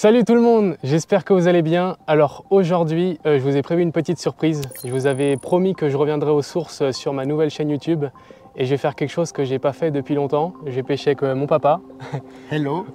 Salut tout le monde, j'espère que vous allez bien. Alors aujourd'hui, je vous ai prévu une petite surprise. Je vous avais promis que je reviendrai aux sources sur ma nouvelle chaîne YouTube et je vais faire quelque chose que j'ai pas fait depuis longtemps. J'ai pêché avec mon papa. Hello.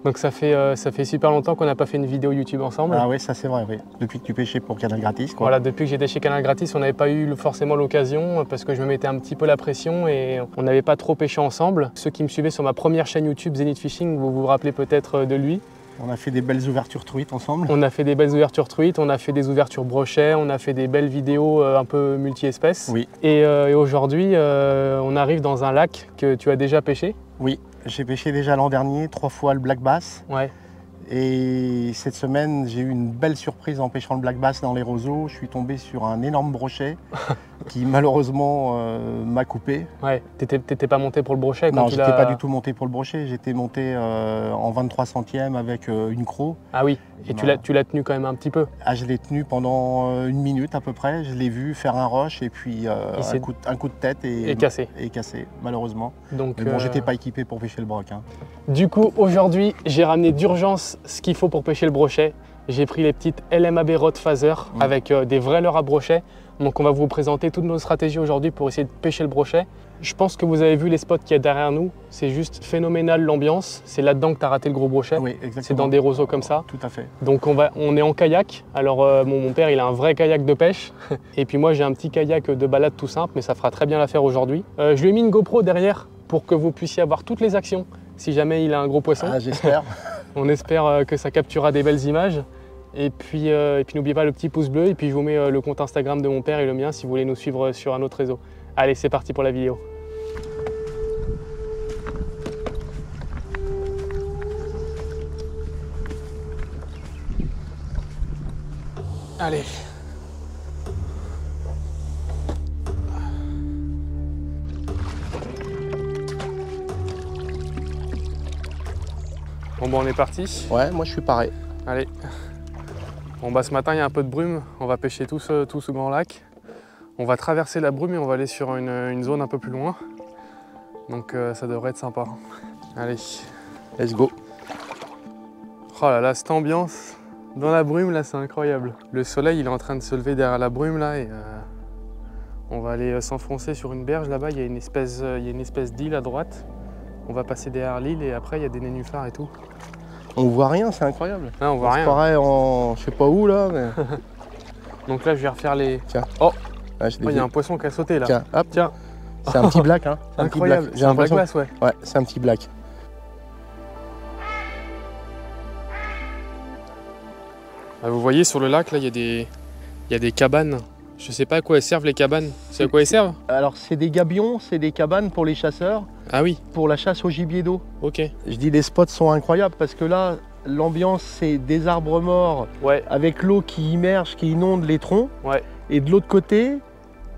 Donc ça fait super longtemps qu'on n'a pas fait une vidéo YouTube ensemble. Ah oui, ça c'est vrai, oui. Depuis que tu pêchais pour Canal Gratis, quoi. Voilà, depuis que j'étais chez Canal Gratis, on n'avait pas eu forcément l'occasion parce que je me mettais un petit peu la pression et on n'avait pas trop pêché ensemble. Ceux qui me suivaient sur ma première chaîne YouTube, Zenith Fishing, vous vous rappelez peut-être de lui. On a fait des belles ouvertures truites ensemble. On a fait des belles ouvertures truites, on a fait des ouvertures brochets, on a fait des belles vidéos un peu multi-espèces. Oui. Et aujourd'hui, on arrive dans un lac que tu as déjà pêché. Oui, j'ai pêché déjà l'an dernier 3 fois le black bass. Ouais. Et cette semaine, j'ai eu une belle surprise en pêchant le black bass dans les roseaux. Je suis tombé sur un énorme brochet qui malheureusement m'a coupé. Ouais, t'étais pas monté pour le brochet quand Non, j'étais pas du tout monté pour le brochet. J'étais monté en 23 centièmes avec une croc. Ah oui, et tu l'as tenu quand même un petit peu. Ah, je l'ai tenu pendant une minute à peu près. Je l'ai vu faire un rush et puis un coup de tête et cassé, malheureusement. Donc, mais bon, j'étais pas équipé pour pêcher le broc. Hein. Du coup, aujourd'hui, j'ai ramené d'urgence ce qu'il faut pour pêcher le brochet. J'ai pris les petites LMAB Rod Phaser avec des vrais leurres à brochet. Donc on va vous présenter toutes nos stratégies aujourd'hui pour essayer de pêcher le brochet. Je pense que vous avez vu les spots qu'il y a derrière nous. C'est juste phénoménal l'ambiance. C'est là-dedans que tu as raté le gros brochet. Oui, exactement. C'est dans des roseaux comme ça. Tout à fait. Donc on est en kayak. Alors mon père, il a un vrai kayak de pêche. Et puis moi, j'ai un petit kayak de balade tout simple, mais ça fera très bien l'affaire aujourd'hui. Je lui ai mis une GoPro derrière pour que vous puissiez avoir toutes les actions si jamais il a un gros poisson. Ah, j'espère. On espère que ça capturera des belles images. Et puis n'oubliez pas le petit pouce bleu et puis je vous mets le compte Instagram de mon père et le mien si vous voulez nous suivre sur un autre réseau. Allez, c'est parti pour la vidéo. Allez. Bon, on est parti. Ouais, moi je suis pareil. Allez. Bon bah ce matin il y a un peu de brume, on va pêcher tout ce grand lac. On va traverser la brume et on va aller sur une zone un peu plus loin. Donc ça devrait être sympa. Allez. Let's go. Oh là là, cette ambiance dans la brume là, c'est incroyable. Le soleil il est en train de se lever derrière la brume là et on va aller s'enfoncer sur une berge là-bas. Il y a une espèce d'île à droite. On va passer derrière l'île et après il y a des nénuphars et tout. On voit rien, c'est incroyable. Ah, on voit rien. Pareil en je sais pas où là. Mais... Donc là je vais refaire les... Tiens. Oh, ah, il y a un poisson qui a sauté là. Tiens, hop. Tiens. C'est un petit black hein. Incroyable. J'ai un black bass, ouais. Ouais, c'est un petit black. Vous voyez sur le lac là, il y a des cabanes. Je sais pas à quoi elles servent les cabanes. C'est à quoi elles servent? Alors c'est des gabions, c'est des cabanes pour les chasseurs. Ah oui. Pour la chasse au gibier d'eau. Ok. Je dis les spots sont incroyables parce que là, l'ambiance c'est des arbres morts avec l'eau qui immerge, qui inonde les troncs. Ouais. Et de l'autre côté,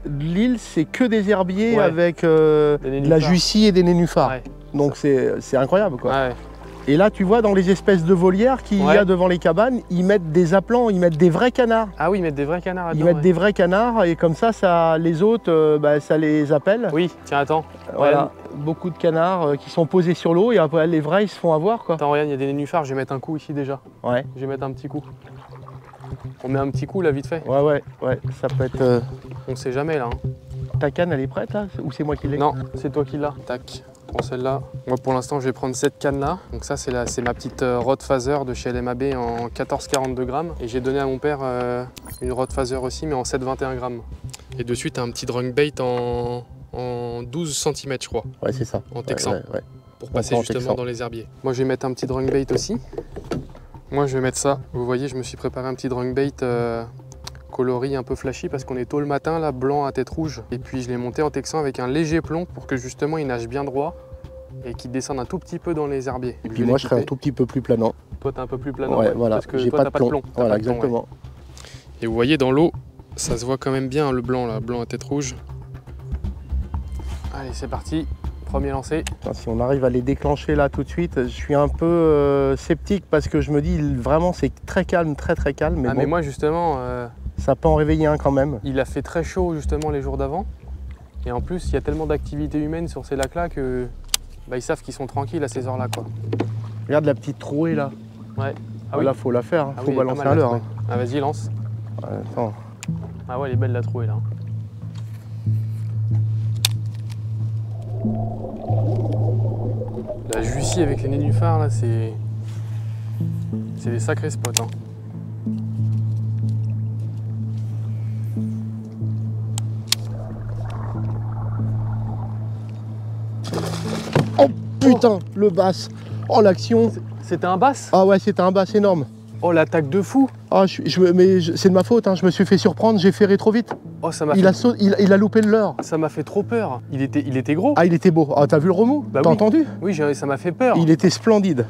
l'île c'est que des herbiers avec de la juicie et des nénuphars. Ouais. Donc c'est incroyable quoi. Ouais. Et là, tu vois, dans les espèces de volières qu'il y a devant les cabanes, ils mettent des appelants, ils mettent des vrais canards. Ah oui, ils mettent des vrais canards là-dedans. Ils mettent des vrais canards et comme ça les autres, ça les appelle. Oui, tiens, attends. Voilà, beaucoup de canards qui sont posés sur l'eau et après les vrais, ils se font avoir quoi. Attends, regarde, il y a des nénuphars, je vais mettre un coup ici déjà. Ouais. Je vais mettre un petit coup. On met un petit coup là, vite fait. Ouais, ça peut être... On sait jamais là. Hein. Ta canne, elle est prête là? Ou c'est moi qui l'ai? Non, c'est toi qui l'as. Tac. Prends celle-là. Moi pour l'instant je vais prendre cette canne là. Donc ça c'est ma petite Rod Phaser de chez LMAB en 14,42 grammes. Et j'ai donné à mon père une Rod Phaser aussi mais en 7,21 grammes. Et dessus tu as un petit drunk bait en 12 cm je crois. Ouais c'est ça. En texan. Ouais. Pour passer justement dans les herbiers. Moi je vais mettre un petit drunk bait aussi. Moi je vais mettre ça. Vous voyez je me suis préparé un petit drunk bait coloris un peu flashy parce qu'on est tôt le matin là, blanc à tête rouge. Et puis je l'ai monté en texan avec un léger plomb pour que justement il nage bien droit et qu'il descende un tout petit peu dans les herbiers. Et puis moi je serai un tout petit peu plus planant. Toi t'es un peu plus planant voilà. Parce que j'ai toi pas de plomb. Voilà exactement. Et vous voyez dans l'eau, ça se voit quand même bien le blanc là, blanc à tête rouge. Allez c'est parti, premier lancé. Enfin, si on arrive à les déclencher là tout de suite, je suis un peu sceptique parce que je me dis vraiment c'est très calme, très calme. Mais, mais moi justement... ça peut en réveiller un quand même. Il a fait très chaud justement les jours d'avant. Et en plus, il y a tellement d'activités humaines sur ces lacs-là que ils savent qu'ils sont tranquilles à ces heures-là, quoi. Regarde la petite trouée là. Ouais. Ah oui. Là, faut la faire, faut balancer à l'heure. Ah, vas-y, lance. Attends. Ah ouais, elle est belle la trouée là. La Jussy avec les nénuphars là, c'est des sacrés spots. Hein. Oh putain, le bass. Oh l'action. C'était un bass? Ah ouais, c'était un bass énorme. Oh l'attaque de fou. Ah, mais c'est de ma faute, hein. Je me suis fait surprendre, j'ai ferré trop vite. Oh, ça m'a il a loupé le leurre. Ça m'a fait trop peur. Il était gros. Ah, il était beau. Ah, t'as vu le remous? Bah, t'as entendu? Oui, ça m'a fait peur. Il était splendide.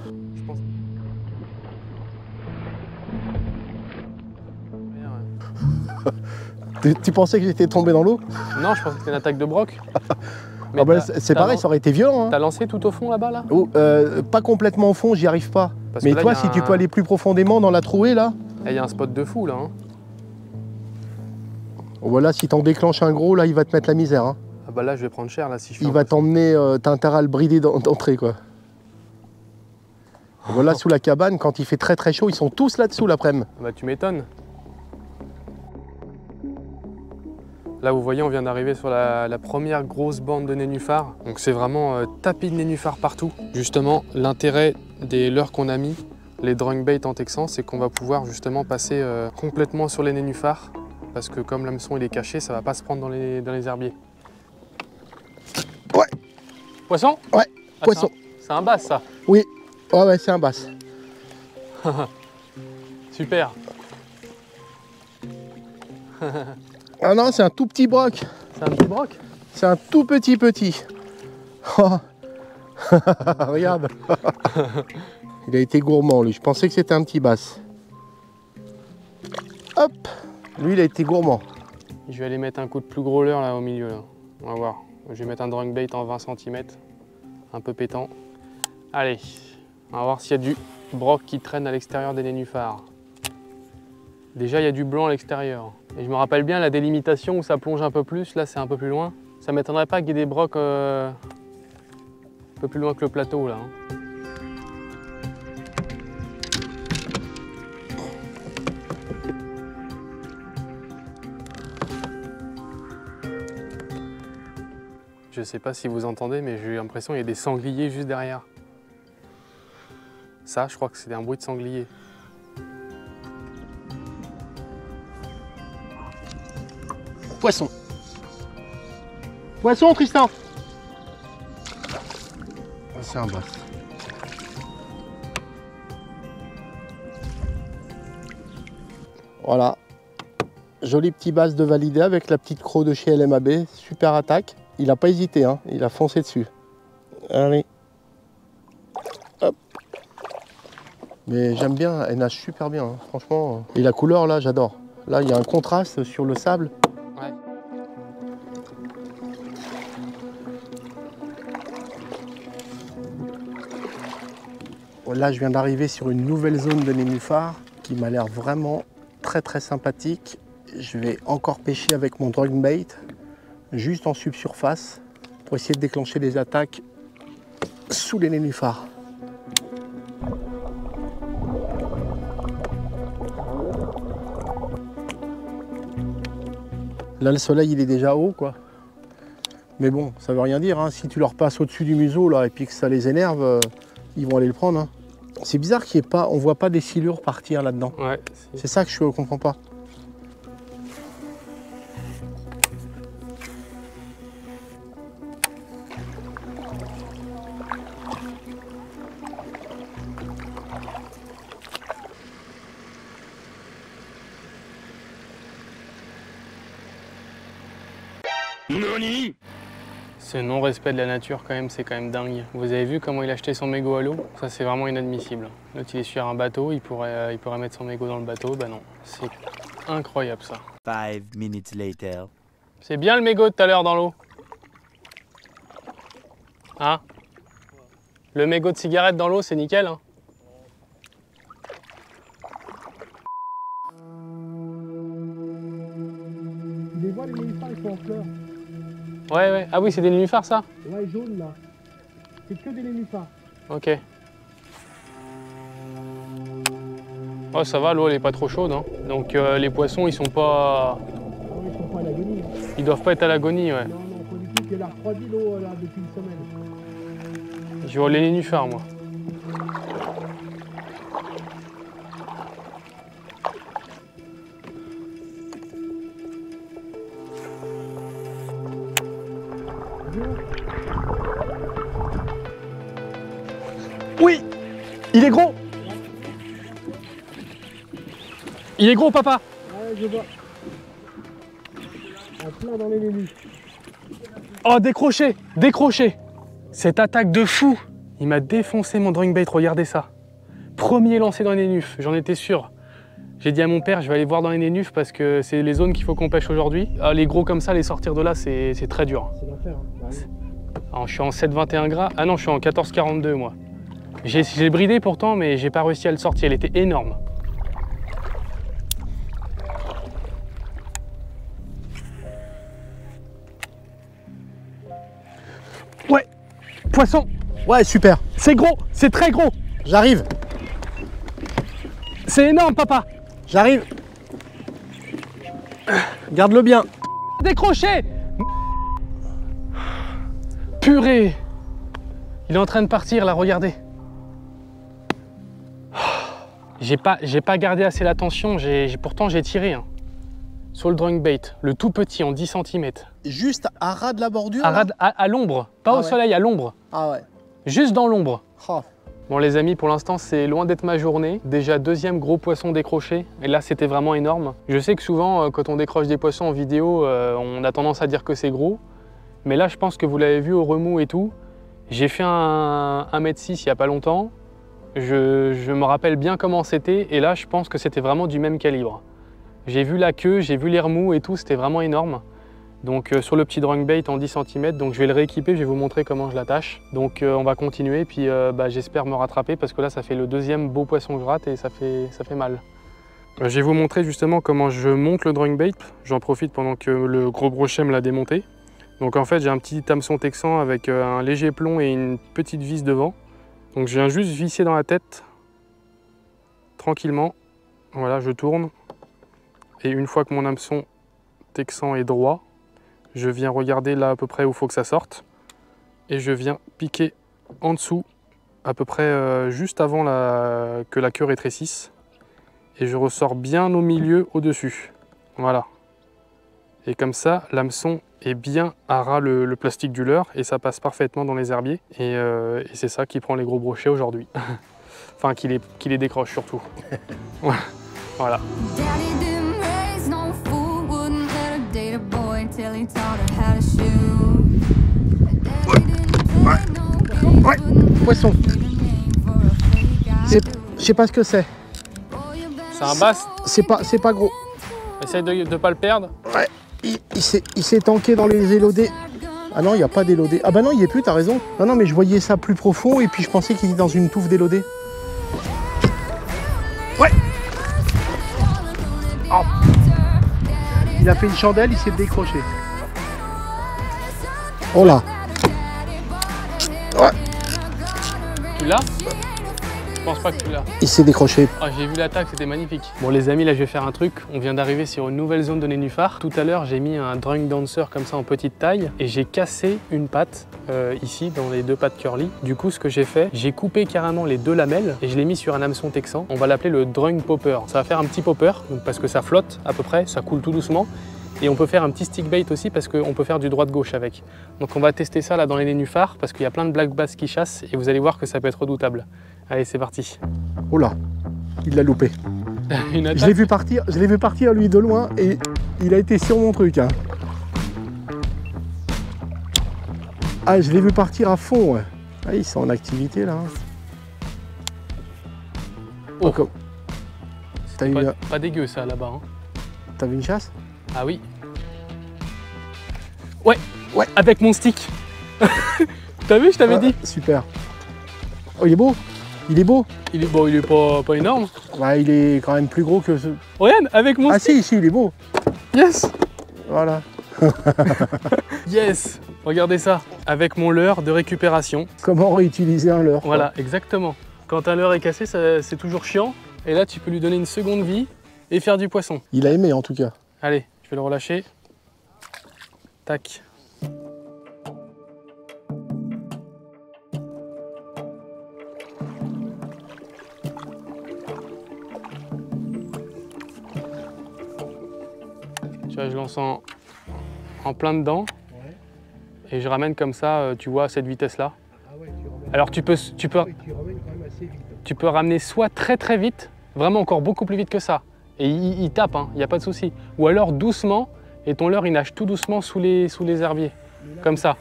Tu pensais que j'étais tombé dans l'eau? Non, je pensais que c'était une attaque de broc. Ah bah, c'est pareil, ça aurait été violent. Hein. T'as lancé tout au fond là-bas là, pas complètement au fond, j'y arrive pas. Mais toi, si tu peux aller plus profondément dans la trouée là. Il y a un spot de fou là. Hein. Voilà, si t'en déclenches un gros, là, il va te mettre la misère. Hein. Ah bah là, je vais prendre cher là si je fais. Il va t'emmener, t'as intérêt à le brider d'entrée quoi. Voilà, sous la cabane, quand il fait très très chaud, ils sont tous là-dessous l'après-midi. Bah tu m'étonnes. Là, vous voyez, on vient d'arriver sur la première grosse bande de nénuphars. Donc c'est vraiment tapis de nénuphars partout. Justement, l'intérêt des leurres qu'on a mis, les drunk bait en texan, c'est qu'on va pouvoir justement passer complètement sur les nénuphars. Parce que comme l'hameçon il est caché, ça va pas se prendre dans les herbiers. Ouais. Poisson? Ouais, poisson. C'est un bass ça? Oui, ouais, c'est un bass. Super. Ah non, c'est un tout petit broc. C'est un petit broc? C'est un tout petit. Oh. Regarde. Il a été gourmand lui, je pensais que c'était un petit bass. Hop. Lui, il a été gourmand. Je vais aller mettre un coup de plus gros leurre là au milieu. Là. On va voir. Je vais mettre un drunk bait en 20 cm. Un peu pétant. Allez, on va voir s'il y a du broc qui traîne à l'extérieur des nénuphars. Déjà, il y a du blanc à l'extérieur. Et je me rappelle bien la délimitation où ça plonge un peu plus. Là, c'est un peu plus loin. Ça ne m'étonnerait pas qu'il y ait des brocs un peu plus loin que le plateau là. Hein. Je sais pas si vous entendez, mais j'ai l'impression qu'il y a des sangliers juste derrière. Ça, je crois que c'est un bruit de sanglier. Poisson. Poisson, Tristan. C'est un bass. Voilà. Joli petit bass de validé avec la petite croc de chez LMAB. Super attaque. Il n'a pas hésité, hein. Il a foncé dessus. Allez. Hop. Mais j'aime bien, elle nage super bien, hein. Franchement. Et la couleur là, j'adore. Là, il y a un contraste sur le sable. Ouais. Là, je viens d'arriver sur une nouvelle zone de nénuphars qui m'a l'air vraiment très sympathique. Je vais encore pêcher avec mon drunk bait, juste en subsurface, pour essayer de déclencher des attaques sous les nénuphars. Là, le soleil, il est déjà haut, quoi. Mais bon, ça veut rien dire, hein. Si tu leur passes au-dessus du museau, là, et puis que ça les énerve, ils vont aller le prendre, hein. C'est bizarre qu'il n'y ait pas, on voit pas des silures partir là-dedans. Ouais, c'est ça que je ne comprends pas. Ce non-respect de la nature, quand même, c'est quand même dingue. Vous avez vu comment il a jeté son mégot à l'eau? Ça, c'est vraiment inadmissible. L'autre, il est sur un bateau, il pourrait mettre son mégot dans le bateau. Bah non, c'est incroyable, ça. 5 minutes later. C'est bien le mégot de tout à l'heure dans l'eau? Hein? Le mégot de cigarette dans l'eau, c'est nickel, hein? Tu les vois, les nénuphars, ils sont en fleurs. Ouais. Ah oui, c'est des nénuphars, ça? Ouais, jaune, là. C'est que des nénuphars. Ok. Oh, ça va, l'eau elle est pas trop chaude, hein. Donc les poissons ils sont pas... Ils sont pas à l'agonie. Hein. Ils doivent pas être à l'agonie, ouais. Non, non, pas du tout. Elle a refroidi l'eau là depuis une semaine. Je vois les nénuphars, moi. Oui, il est gros. Il est gros, papa. Ouais, je vois. En plein dans les nénus. Oh, décroché, décroché. Cette attaque de fou. Il m'a défoncé mon drawing bait, regardez ça. Premier lancé dans les nénufs, j'en étais sûr. J'ai dit à mon père, je vais aller voir dans les nénufs parce que c'est les zones qu'il faut qu'on pêche aujourd'hui. Ah, les gros comme ça, les sortir de là, c'est très dur. C'est l'enfer. Hein. Bah, oui. Alors, je suis en 7,21 gras. Ah non, je suis en 14,42 moi. J'ai bridé pourtant, mais j'ai pas réussi à le sortir. Elle était énorme. Ouais, poisson. Ouais, super. C'est gros, c'est très gros. J'arrive. C'est énorme, papa. J'arrive. Garde-le bien. Décroché. Purée. Il est en train de partir là, regardez. J'ai pas gardé assez l'attention, pourtant j'ai tiré hein, sur le drawing bait, le tout petit en 10 cm. Juste à ras de la bordure. À l'ombre, pas au soleil, à l'ombre. Ah ouais. Juste dans l'ombre. Oh. Bon les amis, pour l'instant c'est loin d'être ma journée. Déjà deuxième gros poisson décroché, et là c'était vraiment énorme. Je sais que souvent quand on décroche des poissons en vidéo, on a tendance à dire que c'est gros. Mais là je pense que vous l'avez vu au remous et tout. J'ai fait un 1,6 m il n'y a pas longtemps. Je me rappelle bien comment c'était et là je pense que c'était vraiment du même calibre. J'ai vu la queue, j'ai vu les remous et tout, c'était vraiment énorme. Donc sur le petit drawing bait en 10 cm, donc je vais le rééquiper, je vais vous montrer comment je l'attache. Donc on va continuer puis j'espère me rattraper parce que là ça fait le deuxième beau poisson que je rate et ça fait mal. Je vais vous montrer justement comment je monte le drawing bait. J'en profite pendant que le gros brochet me l'a démonté. Donc en fait j'ai un petit hameçon texan avec un léger plomb et une petite vis devant. Donc je viens juste visser dans la tête, tranquillement, voilà je tourne, et une fois que mon hameçon texan est droit, je viens regarder là à peu près où il faut que ça sorte, et je viens piquer en dessous, à peu près juste avant que la queue rétrécisse, et je ressors bien au milieu au-dessus, voilà. Et comme ça, l'hameçon est bien à ras le plastique du leurre et ça passe parfaitement dans les herbiers. Et c'est ça qui prend les gros brochets aujourd'hui. Enfin, qui les décroche surtout. Voilà. Ouais, poisson. Je sais pas ce que c'est. C'est un bass. C'est pas gros. Essaye de ne pas le perdre. Ouais. Il s'est tanké dans les élodés. Ah non, il n'y a pas d'élodé. Ah bah non, il n'y est plus, t'as raison. Non, non, mais je voyais ça plus profond et puis je pensais qu'il était dans une touffe d'élodé. Ouais. Oh. Il a fait une chandelle, il s'est décroché. Oh là. Ouais. Tu l'as? Je pense pas que tu l'as. Il s'est décroché. Ah, j'ai vu l'attaque, c'était magnifique. Bon les amis, là je vais faire un truc. On vient d'arriver sur une nouvelle zone de nénuphars. Tout à l'heure, j'ai mis un drawing dancer comme ça en petite taille et j'ai cassé une patte ici dans les deux pattes curly. Du coup, ce que j'ai fait, j'ai coupé carrément les deux lamelles et je l'ai mis sur un hameçon texan. On va l'appeler le drawing popper. Ça va faire un petit popper donc parce que ça flotte à peu près, ça coule tout doucement. Et on peut faire un petit stick bait aussi parce qu'on peut faire du droite-gauche avec. Donc on va tester ça là dans les nénuphars parce qu'il y a plein de black bass qui chassent et vous allez voir que ça peut être redoutable. Allez, c'est parti. Oh là, il l'a loupé. Je l'ai vu partir lui de loin et il a été sur mon truc. Hein. Ah, je l'ai vu partir à fond. Ouais. Ah, ils sont en activité là. Oh. T'as eu pas dégueu ça là-bas. Hein. T'as vu une chasse? Ah oui. Ouais, ouais, avec mon stick. T'as vu, je t'avais dit. Super. Oh, il est beau. Il est beau. Il est beau, il est pas énorme. Ouais, il est quand même plus gros que ce. Regarde, avec mon stick. Ah si, il est beau. Yes. Voilà. Yes. Regardez ça. Avec mon leurre de récupération. Comment réutiliser un leurre? Voilà, exactement. Quand un leurre est cassé, c'est toujours chiant. Et là, tu peux lui donner une seconde vie et faire du poisson. Il a aimé en tout cas. Allez, je vais le relâcher. Tac. Tu vois, je lance en plein dedans. Et je ramène comme ça, tu vois, à cette vitesse-là. Alors tu peux ramener soit très très vite, vraiment encore beaucoup plus vite que ça. Et il tape, il n'y a pas de souci. Ou alors doucement, et ton leurre il nage tout doucement sous les herbiers. Comme ça.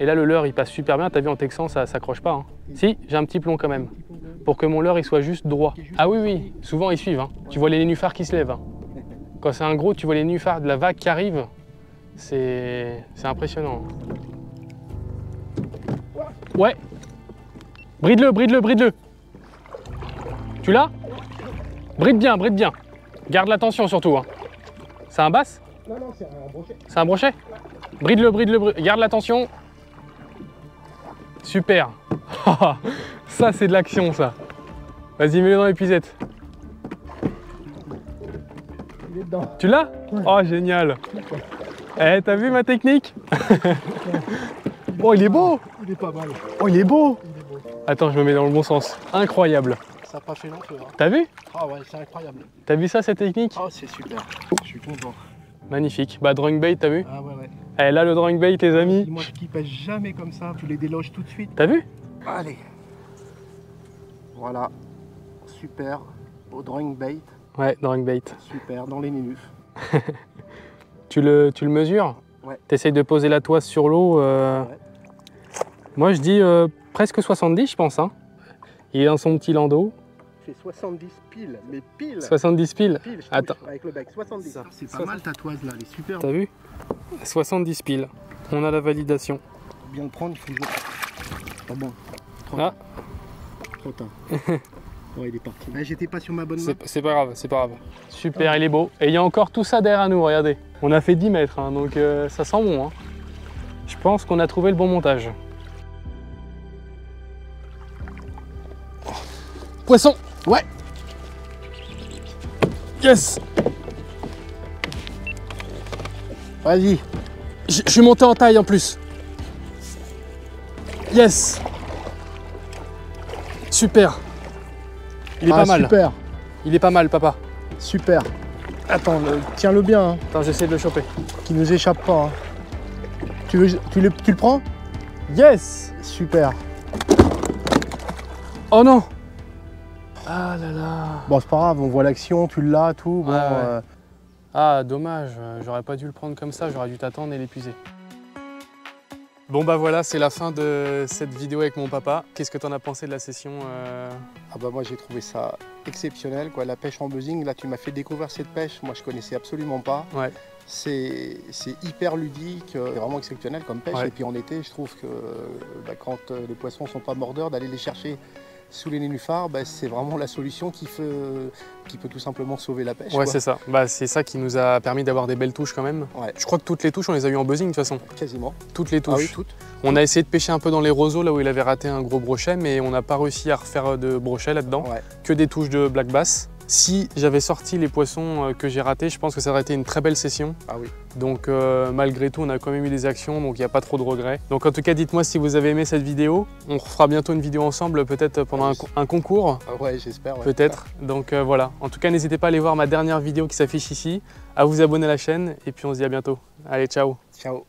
Et là le leurre il passe super bien, t'as vu en texan ça s'accroche pas. Si, j'ai un petit plomb quand même. Pour que mon leurre il soit juste droit. Ah oui, oui, souvent ils suivent. Tu vois les nénuphars qui se lèvent. Quand c'est un gros, tu vois les nénuphars de la vague qui arrive. C'est impressionnant. Ouais. Bride-le, bride-le, bride-le. Tu l'as? Bride bien, bride bien. Garde l'attention surtout. C'est un basse? Non, non, c'est un brochet. C'est un brochet? Bride-le, bride-le, garde l'attention. Super. Ça, c'est de l'action, ça. Vas-y, mets-le dans l'épuisette. Il est dedans. Tu l'as? Ouais. Oh, génial. Eh, t'as vu ma technique? Oh, il est beau. Il est pas mal. Oh, il est beau. Il est beau. Attends, je me mets dans le bon sens. Incroyable. Ça n'a pas fait long feu. T'as vu? Ah ouais, c'est incroyable. T'as vu ça, cette technique? Ah, c'est super. Je suis content. Magnifique. Bah, drawing bait, t'as vu? Ah ouais, ouais. Eh, là, le drawing bait, les amis. Moi, qui pêche jamais comme ça, tu les déloges tout de suite. T'as vu? Allez. Voilà. Super. Au drawing bait. Ouais, drawing bait. Super, dans les nénufs. Tu le mesures? Ouais. T'essayes de poser la toise sur l'eau. Ouais. Moi, je dis presque 70, je pense. Il est dans son petit landau. J'ai 70 piles, mais piles. 70 piles. Piles, je Attends. avec le bec, 70. C'est pas mal ta toise là, elle est super. T'as vu? 70 piles. On a la validation. Pour bien le prendre, il faut que je... Pas bon. Trop tard. Ouais, il est parti. J'étais pas sur ma bonne main. C'est pas grave, c'est pas grave. Super, il est beau. Et il y a encore tout ça derrière nous, regardez. On a fait 10 mètres, donc ça sent bon. Je pense qu'on a trouvé le bon montage. Poisson! Ouais! Yes! Vas-y! Je suis monté en taille en plus. Yes! Super! Il est pas mal. Super! Il est pas mal, papa. Super! Attends, tiens-le bien. Attends, j'essaie de le choper. Qu'il nous échappe pas. Tu le prends? Yes! Super! Oh non! Ah là là! Bon, c'est pas grave, on voit l'action, tu l'as, tout. Bon, ouais. Ah, dommage, j'aurais pas dû le prendre comme ça, j'aurais dû t'attendre et l'épuiser. Bon bah voilà, c'est la fin de cette vidéo avec mon papa. Qu'est-ce que t'en as pensé de la session Ah bah moi j'ai trouvé ça exceptionnel, quoi. La pêche en buzzing, là tu m'as fait découvrir cette pêche, moi je connaissais absolument pas. Ouais. C'est hyper ludique, vraiment exceptionnel comme pêche. Ouais. Et puis en été, je trouve que quand les poissons sont pas mordeurs, d'aller les chercher sous les nénuphars, c'est vraiment la solution qui peut tout simplement sauver la pêche. Ouais, c'est ça. C'est ça qui nous a permis d'avoir des belles touches quand même. Ouais. Je crois que toutes les touches, on les a eues en buzzing de toute façon. Quasiment. Toutes les touches. Ah oui, toutes. On a essayé de pêcher un peu dans les roseaux, là où il avait raté un gros brochet, mais on n'a pas réussi à refaire de brochet là-dedans. Ouais. Que des touches de black bass. Si j'avais sorti les poissons que j'ai ratés, je pense que ça aurait été une très belle session. Ah oui. Donc malgré tout, on a quand même eu des actions, donc il n'y a pas trop de regrets. Donc en tout cas, dites-moi si vous avez aimé cette vidéo. On refera bientôt une vidéo ensemble, peut-être pendant un concours. Ah ouais, j'espère. Ouais. Peut-être. Donc voilà. En tout cas, n'hésitez pas à aller voir ma dernière vidéo qui s'affiche ici, à vous abonner à la chaîne, et puis on se dit à bientôt. Allez, ciao! Ciao!